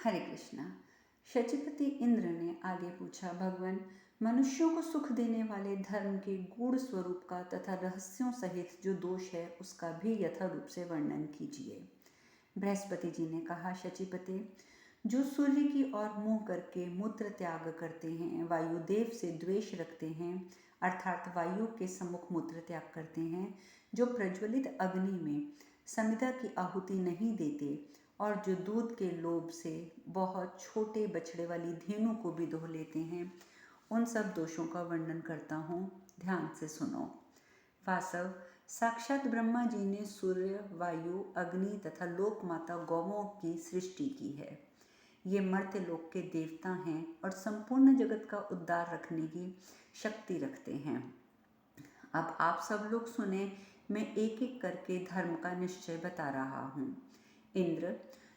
हरे कृष्णा। शचीपति इंद्र ने आगे पूछा, भगवान, मनुष्यों को सुख देने वाले धर्म के गूढ़ स्वरूप का तथा रहस्यों सहित जो दोष है उसका भी यथा रूप से वर्णन कीजिए। बृहस्पति जी ने कहा, शचीपति, जो सूर्य की ओर मुंह करके मूत्र त्याग करते हैं, वायुदेव से द्वेष रखते हैं, अर्थात वायु के सम्मुख मूत्र त्याग करते हैं, जो प्रज्वलित अग्नि में समिधा की आहुति नहीं देते और जो दूध के लोभ से बहुत छोटे बछड़े वाली धेनु को भी दोह लेते हैं, उन सब दोषों का वर्णन करता हूँ, ध्यान से सुनो। वासव, साक्षात ब्रह्मा जी ने सूर्य, वायु, अग्नि तथा लोक माता गौओं की सृष्टि की है। ये मर्त्य लोक के देवता हैं और संपूर्ण जगत का उद्धार रखने की शक्ति रखते हैं। अब आप सब लोग सुने, मैं एक एक करके धर्म का निश्चय बता रहा हूँ। इंद्र,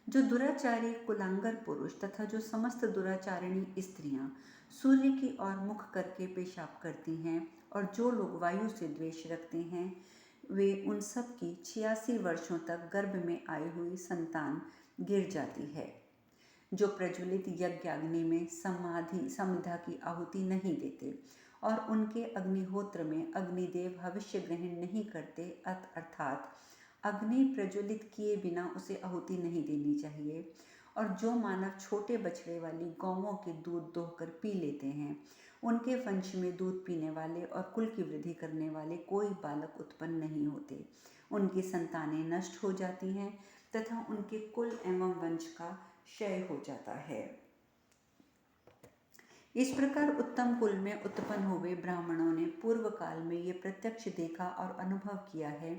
जो दुराचारी कुलांगर पुरुष तथा जो समस्त दुराचारिणी स्त्रियां सूर्य की ओर मुख करके पेशाब करती हैं और जो लोग वायु से द्वेष रखते हैं, वे उन सब की 86 वर्षों तक गर्भ में आई हुई संतान गिर जाती है। जो प्रज्वलित यज्ञाग्नि में समिधा की आहुति नहीं देते और उनके अग्निहोत्र में अग्निदेव भविष्य ग्रहण नहीं करते, अर्थात अग्नि प्रज्वलित किए बिना उसे आहुति नहीं देनी चाहिए, और जो मानव छोटे बछड़े वाली गौओं के दूध दोहकर पी लेते हैं, उनके वंश में दूध पीने वाले और कुल की वृद्धि करने वाले कोई बालक उत्पन्न नहीं होते। उनकी संतानें नष्ट हो जाती हैं तथा उनके कुल एवं वंश का क्षय हो जाता है। इस प्रकार उत्तम कुल में उत्पन्न हुए ब्राह्मणों ने पूर्व काल में ये प्रत्यक्ष देखा और अनुभव किया है।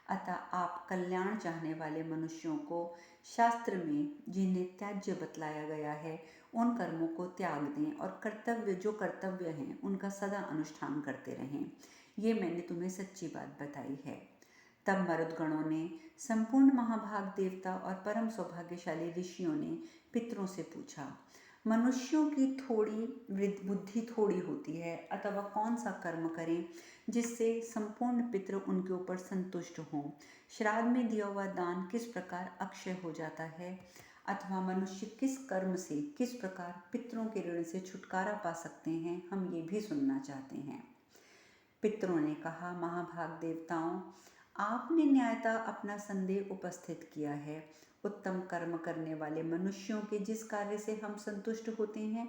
अतः आप कल्याण चाहने वाले मनुष्यों को शास्त्र में जिन्हें त्याज्य बतलाया गया है, उन कर्मों को त्याग दें और कर्तव्य हैं उनका सदा अनुष्ठान करते रहें। ये मैंने तुम्हें सच्ची बात बताई है। तब मरुदगणों ने, संपूर्ण महाभाग देवता और परम सौभाग्यशाली ऋषियों ने पितरों से पूछा, मनुष्यों की बुद्धि थोड़ी होती है, अतः वह कौन सा कर्म करें जिससे संपूर्ण पितृ उनके ऊपर संतुष्ट हों। श्राद्ध में दिया हुआ दान किस प्रकार अक्षय हो जाता है, अथवा मनुष्य किस कर्म से किस प्रकार पितरों के ऋण से छुटकारा पा सकते हैं, हम ये भी सुनना चाहते हैं। पितरों ने कहा, महाभाग देवताओं, आपने न्यायता अपना संदेह उपस्थित किया है। उत्तम कर्म करने वाले मनुष्यों के जिस कार्य से हम संतुष्ट होते हैं,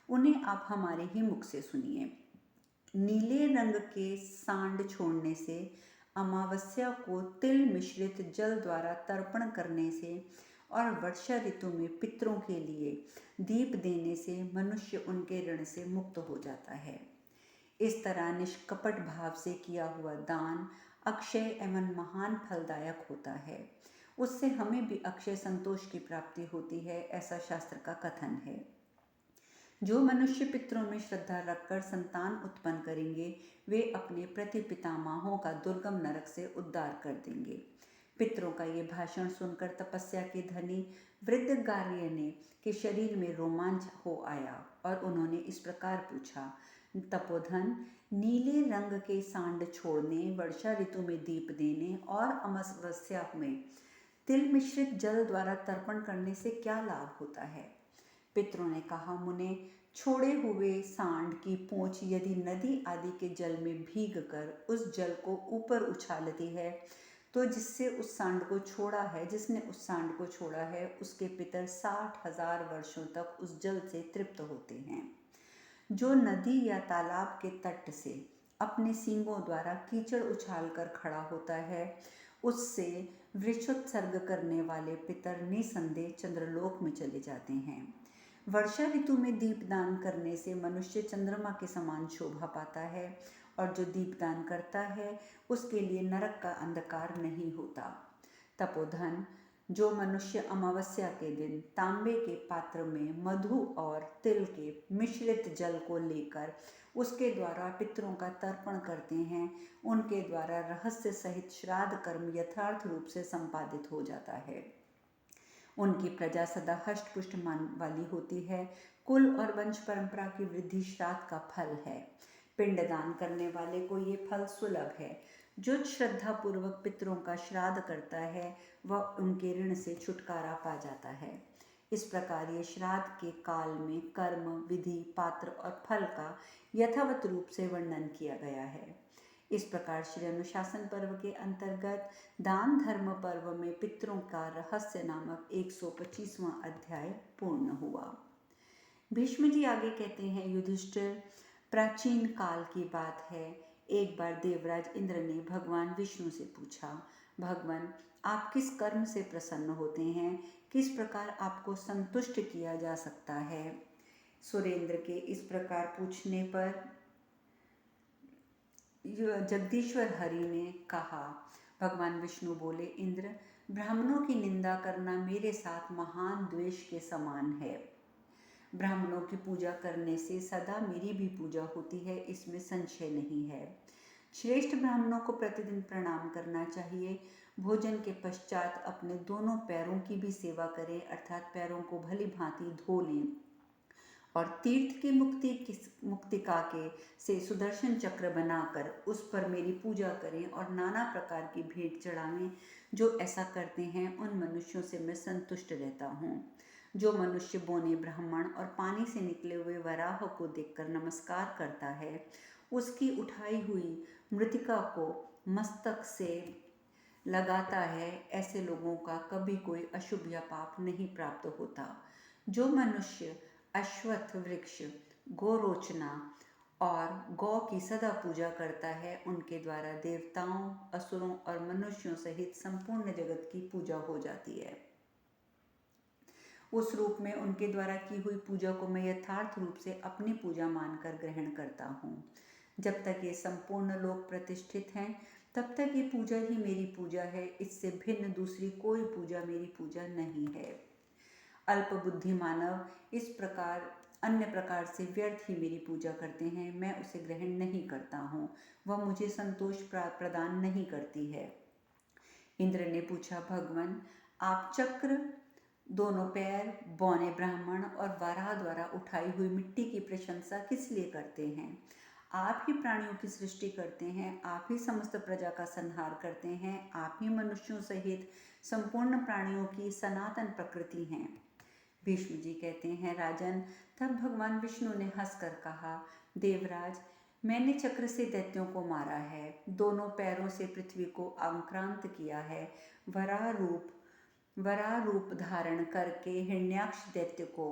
उन्हें आप हमारे ही मुख से सुनिए। नीले रंग के सांड छोड़ने से, अमावस्या को तिल मिश्रित जल द्वारा तर्पण करने से और वर्षा ऋतु में पितरों के लिए दीप देने से मनुष्य उनके ऋण से मुक्त हो जाता है। इस तरह निष्कपट भाव से किया हुआ दान अक्षय एवं महान फलदायक होता है। उससे हमें भी अक्षय संतोष की प्राप्ति होती है, ऐसा शास्त्र का कथन है। जो मनुष्य पितरों में श्रद्धा रखकर संतान उत्पन्न करेंगे, वे अपने प्रतिपितामहों का दुर्गम नरक से उद्धार कर देंगे। पितरों का ये भाषण सुनकर तपस्या के धनी वृद्ध गार्ग्य ने के शरीर में रोमांच हो आया और उन्होंने इस प्रकार पूछा, तपोधन, नीले रंग के सांड छोड़ने, वर्षा ऋतु में दीप देने और अमावस्या में तिल मिश्रित जल द्वारा तर्पण करने से क्या लाभ होता है। पितरों ने कहा, मुने, छोड़े हुए सांड की पूंछ यदि नदी आदि के जल में भीग कर उस जल को ऊपर उछालती है, तो जिसने उस सांड को छोड़ा है, उसके पितर 60,000 वर्षों तक उस जल से तृप्त होते हैं। जो नदी या तालाब के तट से अपने सींगों द्वारा कीचड़ उछालकर खड़ा होता है, उससे वृक्षोत्सर्ग करने वाले पितर निसंदेह चंद्रलोक में चले जाते हैं। वर्षा ऋतु में दीपदान करने से मनुष्य चंद्रमा के समान शोभा पाता है, और जो दीपदान करता है उसके लिए नरक का अंधकार नहीं होता। तपोधन, जो मनुष्य अमावस्या के दिन तांबे के पात्र में मधु और तिल के मिश्रित जल को लेकर उसके द्वारा पितरों का तर्पण करते हैं, उनके द्वारा रहस्य सहित श्राद्ध कर्म यथार्थ रूप से संपादित हो जाता है। उनकी प्रजा सदा हष्टपुष्ट मान वाली होती है। कुल और वंश परंपरा की वृद्धि श्राद्ध का फल है। पिंडदान करने वाले को ये फल सुलभ है। जो श्रद्धा पूर्वक पितरों का श्राद्ध करता है, वह उनके ऋण से छुटकारा पा जाता है। इस प्रकार ये श्राद्ध के काल में कर्म, विधि, पात्र और फल का यथावत रूप से वर्णन किया गया है। इस प्रकार श्री अनुशासन पर्व के अंतर्गत दान धर्म पर्व में पितरों का रहस्य नामक 125वां अध्याय पूर्ण हुआ। भीष्म जी आगे कहते हैं, युधिष्ठिर, प्राचीन काल की बात है, एक बार देवराज इंद्र ने भगवान विष्णु से पूछा, भगवान, आप किस कर्म से प्रसन्न होते हैं? किस प्रकार आपको संतुष्ट किया जा सकता है? सुरेंद्र के इस प्रकार पूछने पर जगदीश्वर हरि ने कहा, भगवान विष्णु बोले, इंद्र, ब्राह्मणों की निंदा करना मेरे साथ महान द्वेष के समान है। ब्राह्मणों की पूजा करने से सदा मेरी भी पूजा होती है, इसमें संशय नहीं है। श्रेष्ठ ब्राह्मणों को प्रतिदिन प्रणाम करना चाहिए। भोजन के पश्चात अपने दोनों पैरों की भी सेवा करें, अर्थात पैरों को भली भांति धो लें और तीर्थ की मुक्तिका के से सुदर्शन चक्र बनाकर उस पर मेरी पूजा करें और नाना प्रकार की भेंट चढ़ावें। जो ऐसा करते हैं उन मनुष्यों से मैं संतुष्ट रहता हूँ। जो मनुष्य बोने ब्राह्मण और पानी से निकले हुए वराह को देखकर नमस्कार करता है, उसकी उठाई हुई मृतिका को मस्तक से लगाता है, ऐसे लोगों का कभी कोई अशुभ या पाप नहीं प्राप्त होता। जो मनुष्य अश्वत्थ वृक्ष, गोरोचना और गौ की सदा पूजा करता है, उनके द्वारा देवताओं, असुरों और मनुष्यों सहित संपूर्ण जगत की पूजा हो जाती है। उस रूप में उनके द्वारा की हुई पूजा को मैं यथार्थ रूप से अपनी पूजा मानकर ग्रहण करता हूँ। जब तक ये संपूर्ण लोक प्रतिष्ठित हैं, तब तक ये पूजा ही मेरी पूजा है। इससे भिन्न दूसरी कोई पूजा मेरी पूजा नहीं है। अल्प बुद्धि मानव इस प्रकार अन्य प्रकार से व्यर्थ ही मेरी पूजा करते हैं, मैं उसे ग्रहण नहीं करता हूँ। वह मुझे संतोष प्रदान नहीं करती है। इंद्र ने पूछा, भगवान, आप चक्र, दोनों पैर, बौने ब्राह्मण और वराह द्वारा उठाई हुई मिट्टी की प्रशंसा किस लिए करते हैं? आप ही प्राणियों की सृष्टि करते हैं, आप ही समस्त प्रजा का संहार करते हैं, आप ही मनुष्यों सहित संपूर्ण प्राणियों की सनातन प्रकृति हैं। भीष्म जी कहते हैं, राजन, तब भगवान विष्णु ने हंसकर कहा, देवराज, मैंने चक्र से दैत्यों को मारा है, दोनों पैरों से पृथ्वी को आक्रांत किया है, वराह रूप धारण करके हिरण्याक्ष दैत्य को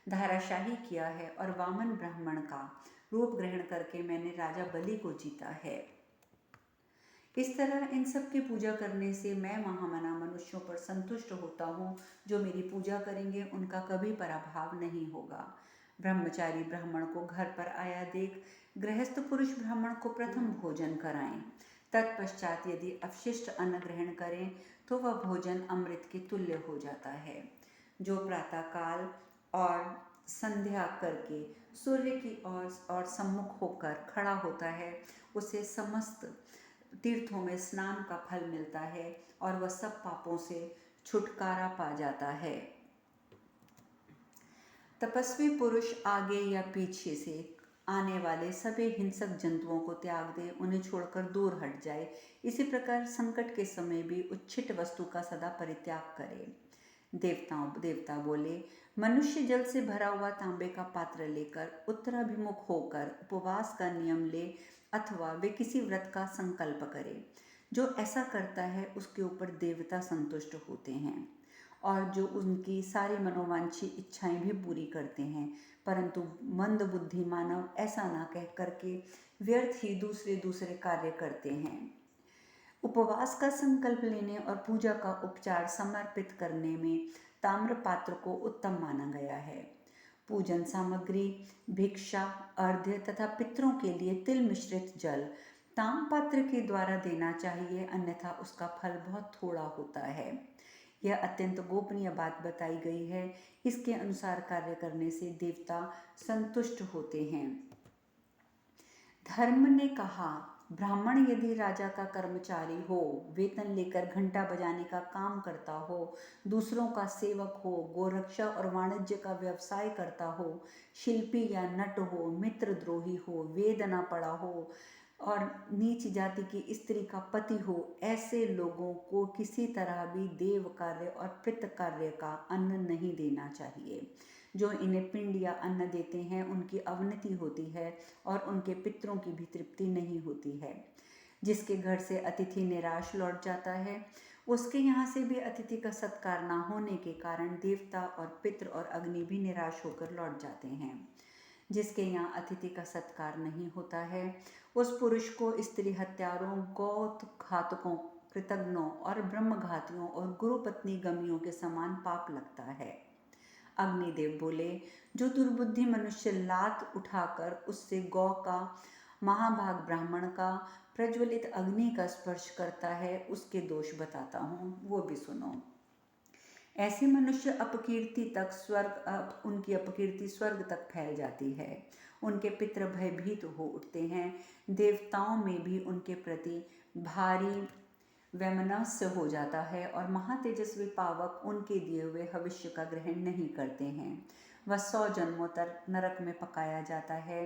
धाराशाही किया है और वामन ब्राह्मण का रूप ग्रहण करके मैंने राजा बलि को जीता है। इस तरह इन सब की पूजा करने से मैं महामना मनुष्यों पर संतुष्ट होता हूँ। जो मेरी पूजा करेंगे उनका कभी पराभव नहीं होगा। ब्रह्मचारी ब्राह्मण को घर पर आया देख गृहस्थ पुरुष ब्राह्मण को प्रथम भोजन कराएं। तत्पश्चात यदि अवशिष्ट अन्न ग्रहण करें तो वह भोजन अमृत के तुल्य हो जाता है। जो प्रातःकाल और संध्या करके सूर्य की ओर सम्मुख होकर खड़ा होता है, उसे समस्त तीर्थों में स्नान का फल मिलता है और वह सब पापों से छुटकारा पा जाता है। तपस्वी पुरुष आगे या पीछे से आने वाले सभी हिंसक जंतुओं को त्याग दे, उन्हें छोड़कर दूर हट जाए। इसी प्रकार संकट के समय भी उच्छिष्ट वस्तु का सदा परित्याग करे। देवता बोले, मनुष्य जल से भरा हुआ तांबे का पात्र लेकर उत्तराभिमुख होकर उपवास का नियम ले अथवा वे किसी व्रत का संकल्प करे। जो ऐसा करता है उसके ऊपर देवता संतुष्ट होते हैं और जो उनकी सारी मनोवांछित इच्छाएं भी पूरी करते हैं। परंतु मंद बुद्धि मानव ऐसा ना कह करके व्यर्थ ही दूसरे कार्य करते हैं। उपवास का संकल्प लेने और पूजा का उपचार समर्पित करने में ताम्र पात्र को उत्तम माना गया है। पूजन सामग्री, भिक्षा, अर्घ्य तथा पितरों के लिए तिल मिश्रित जल ताम पात्र के द्वारा देना चाहिए, अन्यथा उसका फल बहुत थोड़ा होता है। यह अत्यंत गोपनीय बात बताई गई है। इसके अनुसार कार्य करने से देवता संतुष्ट होते हैं। धर्म ने कहा, ब्राह्मण यदि राजा का कर्मचारी हो, वेतन लेकर घंटा बजाने का काम करता हो, दूसरों का सेवक हो, गोरक्षा और वाणिज्य का व्यवसाय करता हो, शिल्पी या नट हो, मित्रद्रोही हो, वेद न पढ़ा हो और नीच जाति की स्त्री का पति हो, ऐसे लोगों को किसी तरह भी देव कार्य और पितृ कार्य का अन्न नहीं देना चाहिए। जो इन्हें पिंड या अन्न देते हैं उनकी अवनति होती है और उनके पितरों की भी तृप्ति नहीं होती है। जिसके घर से अतिथि निराश लौट जाता है, उसके यहाँ से भी अतिथि का सत्कार न होने के कारण देवता और पितृ और अग्नि भी निराश होकर लौट जाते हैं। जिसके यहाँ अतिथि का सत्कार नहीं होता है, उस पुरुष को स्त्री हत्यारों, गौ घातकों, कृतघ्नों और ब्रह्मघातियों और गुरु पत्नी गमियों के समान पाप लगता है। अग्निदेव बोले, जो दुर्बुद्धि मनुष्य लात उठाकर उससे गौ का, महाभाग ब्राह्मण का, प्रज्वलित अग्नि का स्पर्श करता है, उसके दोष बताता हूँ, वो भी सुनो। ऐसे मनुष्य अपकीर्ति तक उनकी अपकीर्ति स्वर्ग तक फैल जाती है। उनके पितृ भयभीत हो उठते हैं। देवताओं में भी उनके प्रति भारी वैमनस्य हो जाता है और महातेजस्वी पावक उनके दिए हुए भविष्य का ग्रहण नहीं करते हैं। वह 100 जन्मों तक नरक में पकाया जाता है।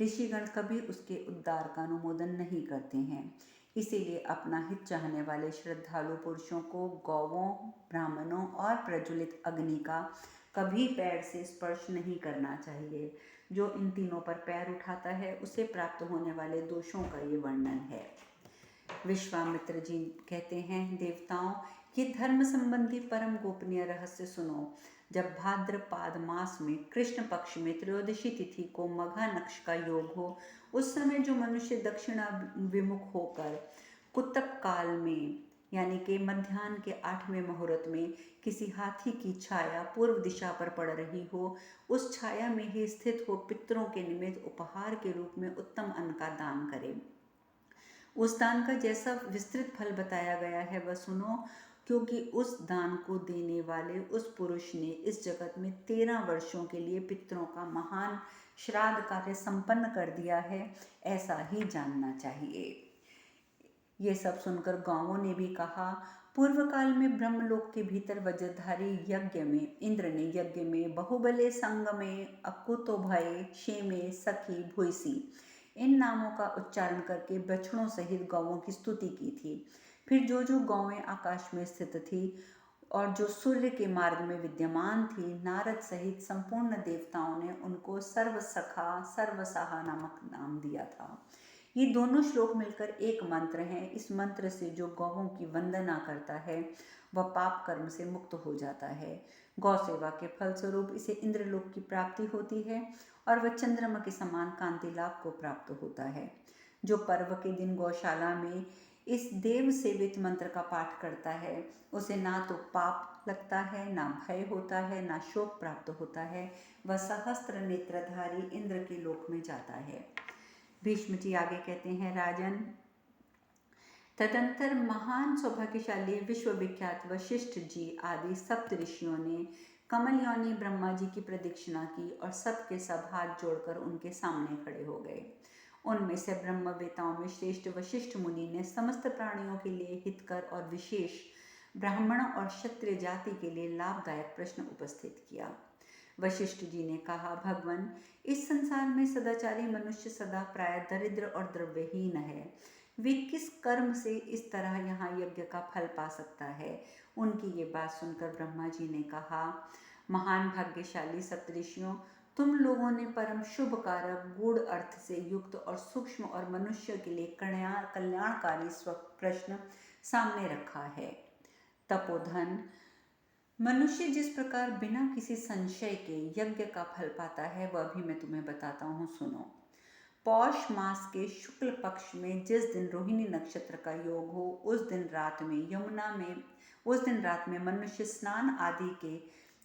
ऋषिगण कभी उसके उद्धार का अनुमोदन नहीं करते हैं। इसीलिए अपना हित चाहने वाले श्रद्धालु पुरुषों को गौवों, ब्राह्मणों और प्रज्वलित अग्नि का कभी पैर से स्पर्श नहीं करना चाहिए। जो इन तीनों पर पैर उठाता है उसे प्राप्त होने वाले दोषों का ये वर्णन है। विश्वामित्र जी कहते हैं, देवताओं, ये धर्म संबंधी परम गोपनीय रहस्य सुनो। जब भाद्रपाद मास में कृष्ण पक्ष में त्रयोदशी तिथि को मघा नक्ष का योग हो, उस समय जो मनुष्य दक्षिणाभिमुख होकर कुतप काल में यानी कि मध्याह्न के 8वें मुहूर्त में किसी हाथी की छाया पूर्व दिशा पर पड़ रही हो, उस छाया में ही स्थित हो पितरों के निमित्त उपहार के रूप में उत्तम अन्न का दान करे। उस दान का जैसा विस्तृत फल बताया गया है वह सुनो, क्योंकि उस दान को देने वाले उस पुरुष ने इस जगत में 13 वर्षों के लिए पितरों का महान श्राद्ध कार्य संपन्न कर दिया है, ऐसा ही जानना चाहिए। ये सब सुनकर गौवों ने भी कहा, पूर्व काल में ब्रह्मलोक के भीतर वज्रधारी यज्ञ में इंद्र ने यज्ञ में बहुबले संग में अकुतो भय क्षेमे सखी भूसी इन नामों का उच्चारण करके बछड़ों सहित गौवों की स्तुति की थी। फिर जो जो गौवें आकाश में स्थित थी और जो सूर्य के मार्ग में विद्यमान थी, नारद सहित संपूर्ण देवताओं ने उनको सर्वसखा सर्वसाहा नामक नाम दिया था। ये दोनों श्लोक मिलकर एक मंत्र हैं। इस मंत्र से जो गौवों की वंदना करता है वह पाप कर्म से मुक्त हो जाता है। गौ सेवा के फलस्वरूप इसे इंद्रलोक की प्राप्ति होती है और वह चंद्रमा के समान कांति लाभ को प्राप्त होता है। जो पर्व के दिन गौशाला में इस देव सेवित मंत्र का पाठ करता है, उसे ना तो पाप लगता है, ना भय होता है, ना शोक प्राप्त होता है। वह सहस्त्र नेत्रधारी इंद्र के लोक में जाता है। भीष्म जी आगे कहते हैं, राजन, तदंतर महान सौभाग्यशाली विश्वविख्यात वशिष्ठ जी आदि सप्त ऋषियों ने कमल योनि ब्रह्मा जी की प्रदक्षिणा की और सबके सब हाथ जोड़कर उनके सामने खड़े हो गए। उनमें से ब्रह्मवेताओं में श्रेष्ठ वशिष्ठ मुनि ने समस्त प्राणियों के लिए हितकर और विशेष ब्राह्मण और क्षत्रिय जाति के लिए लाभदायक प्रश्न उपस्थित किया। वशिष्ठ जी ने कहा, भगवान, इस संसार में सदाचारी मनुष्य सदा प्राय दरिद्र और द्रव्यहीन है। वे किस कर्म से इस तरह यहाँ यज्ञ का फल पा सकता है? उनकी ये बात सुनकर ब्रह्मा जी ने कहा, महान भाग्यशाली सप्तऋषियों, तुम लोगों ने परम शुभ कारक गूढ़ अर्थ से युक्त और सूक्ष्म और मनुष्य के लिए कल्याणकारी प्रश्न सामने रखा है। तपोधन, मनुष्य जिस प्रकार बिना किसी संशय के यज्ञ का फल पाता है वह भी मैं तुम्हें बताता हूँ, सुनो। पौष मास के शुक्ल पक्ष में जिस दिन रोहिणी नक्षत्र का योग हो, उस दिन रात में मनुष्य स्नान आदि के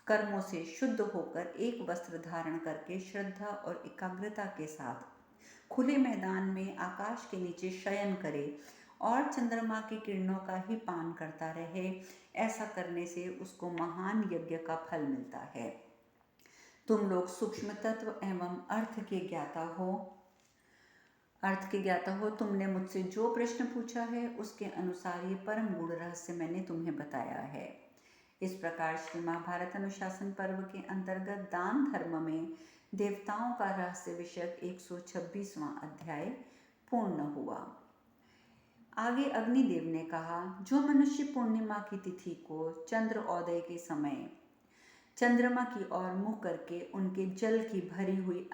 कर्मों से शुद्ध होकर एक वस्त्र धारण करके श्रद्धा और एकाग्रता के साथ खुले मैदान में आकाश के नीचे शयन करे और चंद्रमा की किरणों का ही पान करता रहे। ऐसा करने से उसको महान यज्ञ का फल मिलता है। तुम लोग सूक्ष्म तत्व एवं अर्थ के ज्ञाता हो। तुमने मुझसे जो प्रश्न पूछा है उसके अनुसार ये परम गूढ़ रहस्य मैंने तुम्हें बताया है। इस प्रकार श्री महाभारत अनुशासन पर्व के अंतर्गत दान धर्म में देवताओं का रहस्य विषयक 126वां अध्याय पूर्ण हुआ। आगे अग्निदेव ने कहा, जो मनुष्य पूर्णिमा की तिथि को चंद्रोदय के समय चंद्रमा की ओर मुँह करके उनके जल की भरी हुई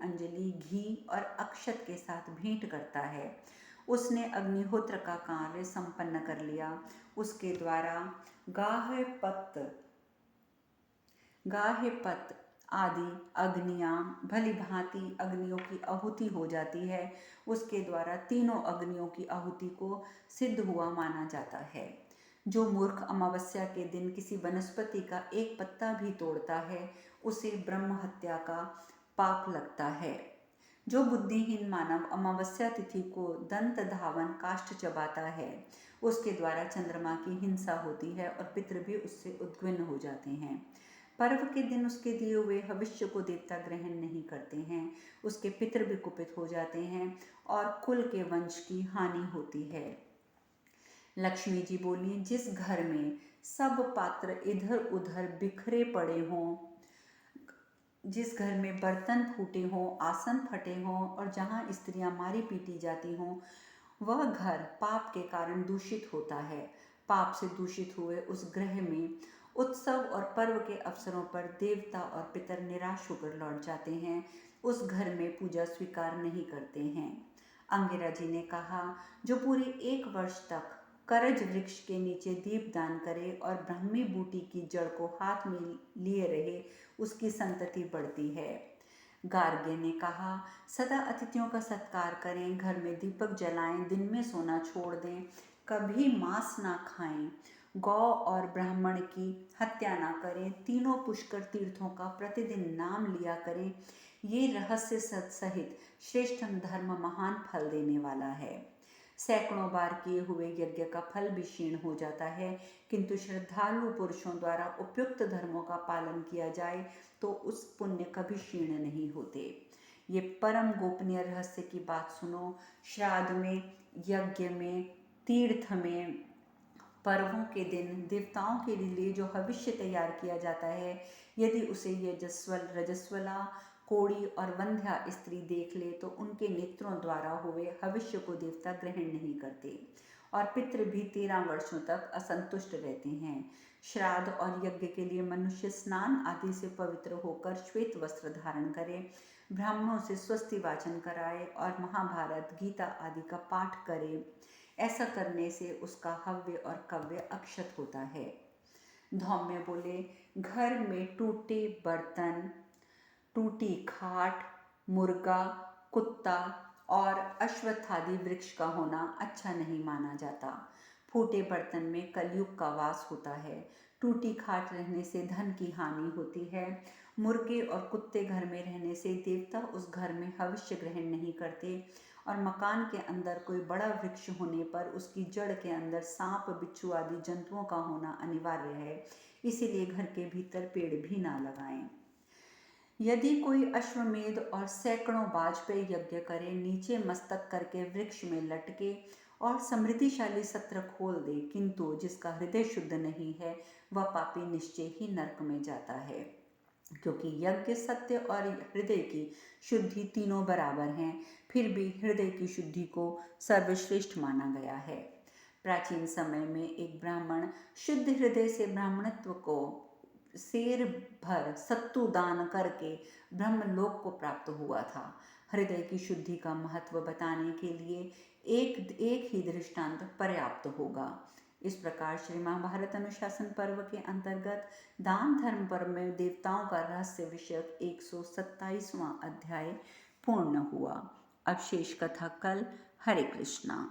अंजलि घी और अक्षत के साथ भेंट करता है, उसने अग्निहोत्र का कार्य संपन्न कर लिया। उसके द्वारा गाहे पत्त आदि अग्नियां भली भांति अग्नियों की आहुति हो जाती है। उसके द्वारा तीनों अग्नियों की आहुति को सिद्ध हुआ माना जाता है। जो मूर्ख अमावस्या के दिन किसी वनस्पति का एक पत्ता भी तोड़ता है, उसे ब्रह्म हत्या का पाप लगता है। जो बुद्धिहीन मानव अमावस्या तिथि को दंत धावन काष्ठ चबाता है, उसके द्वारा चंद्रमा की हिंसा होती है और पितृ भी उससे उद्विग्न हो जाते हैं। पर्व के दिन उसके दिए हुए भविष्य को देवता ग्रहण नहीं करते हैं, उसके पितृ भी कुपित हो जाते हैं और कुल के वंश की हानि होती है। लक्ष्मी जी बोली, जिस घर में सब पात्र इधर उधर बिखरे पड़े हों, जिस घर में बर्तन फूटे हों, आसन फटे हों और जहाँ स्त्रियां मारी पीटी जाती हों, वह घर पाप के कारण दूषित होता है। पाप से दूषित हुए उस ग्रह में उत्सव और पर्व के अवसरों पर देवता और पितर निराश होकर लौट जाते हैं, उस घर में पूजा स्वीकार नहीं करते हैं। अंगिरा जी ने कहा, जो पूरे 1 वर्ष तक करज वृक्ष के नीचे दीपदान करे और ब्राह्मी बूटी की जड़ को हाथ में लिए रहे, उसकी संतति बढ़ती है। गार्ग्य ने कहा, सदा अतिथियों का सत्कार करें, घर में दीपक जलाएं, दिन में सोना छोड़ दें, कभी मांस ना खाएं, गौ और ब्राह्मण की हत्या ना करें, तीनों पुष्कर तीर्थों का प्रतिदिन नाम लिया करें। ये रहस्य सहित श्रेष्ठ धर्म महान फल देने वाला है। सैकड़ों बार किए हुए यज्ञ का फल भी क्षीण हो जाता है, किंतु श्रद्धालु पुरुषों द्वारा उपयुक्त धर्मों का पालन किया जाए तो उस पुण्य कभी क्षीण नहीं होते। ये परम गोपनीय रहस्य की बात सुनो। श्राद्ध में, यज्ञ में, तीर्थ में, पर्वों के दिन देवताओं के लिए जो हविष्य तैयार किया जाता है, यदि उसे रजस्वला, कोड़ी और वंध्या स्त्री देख ले तो उनके नेत्रों द्वारा हुए हविष्य को देवता ग्रहण नहीं करते और पितृ भी 13 वर्षों तक असंतुष्ट रहते हैं। श्राद्ध और यज्ञ के लिए मनुष्य स्नान आदि से पवित्र होकर श्वेत वस्त्र धारण करे, ब्राह्मणों से स्वस्ति वाचन कराए और महाभारत, गीता आदि का पाठ करे। ऐसा करने से उसका हव्य और कव्य अक्षत होता है। धौम्य बोले, घर में टूटे बर्तन, टूटी खाट, मुर्गा, कुत्ता और अश्वत्थादि वृक्ष का होना अच्छा नहीं माना जाता। फूटे बर्तन में कलयुग का वास होता है। टूटी खाट रहने से धन की हानि होती है। मुर्गे और कुत्ते घर में रहने से देवता उस घर में हविष्य ग्रहण नहीं करते और मकान के अंदर कोई बड़ा वृक्ष होने पर उसकी जड़ के अंदर सांप, बिच्छू आदि जंतुओं का होना अनिवार्य है। इसीलिए घर के भीतर पेड़ भी ना लगाएं। यदि कोई अश्वमेध और सैकड़ों वाजपेयी यज्ञ करे, नीचे मस्तक करके वृक्ष में लटके और समृद्धिशाली सत्र खोल दे, किंतु जिसका हृदय शुद्ध नहीं है, वह पापी निश्चय ही नरक में जाता है। क्योंकि यज्ञ, सत्य और हृदय की शुद्धि तीनों बराबर हैं, फिर भी हृदय की शुद्धि को सर्वश्रेष्ठ माना गया है। प्राचीन समय में एक ब्राह्मण शुद्ध हृदय से ब्राह्मणत्व को शेर भर सत्तू दान करके ब्रह्मलोक को प्राप्त हुआ था। हृदय की शुद्धि का महत्व बताने के लिए एक ही दृष्टांत पर्याप्त होगा। इस प्रकार श्री महाभारत अनुशासन पर्व के अंतर्गत दान धर्म पर्व में देवताओं का रहस्य विषयक 127वां अध्याय पूर्ण हुआ। अब शेष कथा कल। हरे कृष्णा।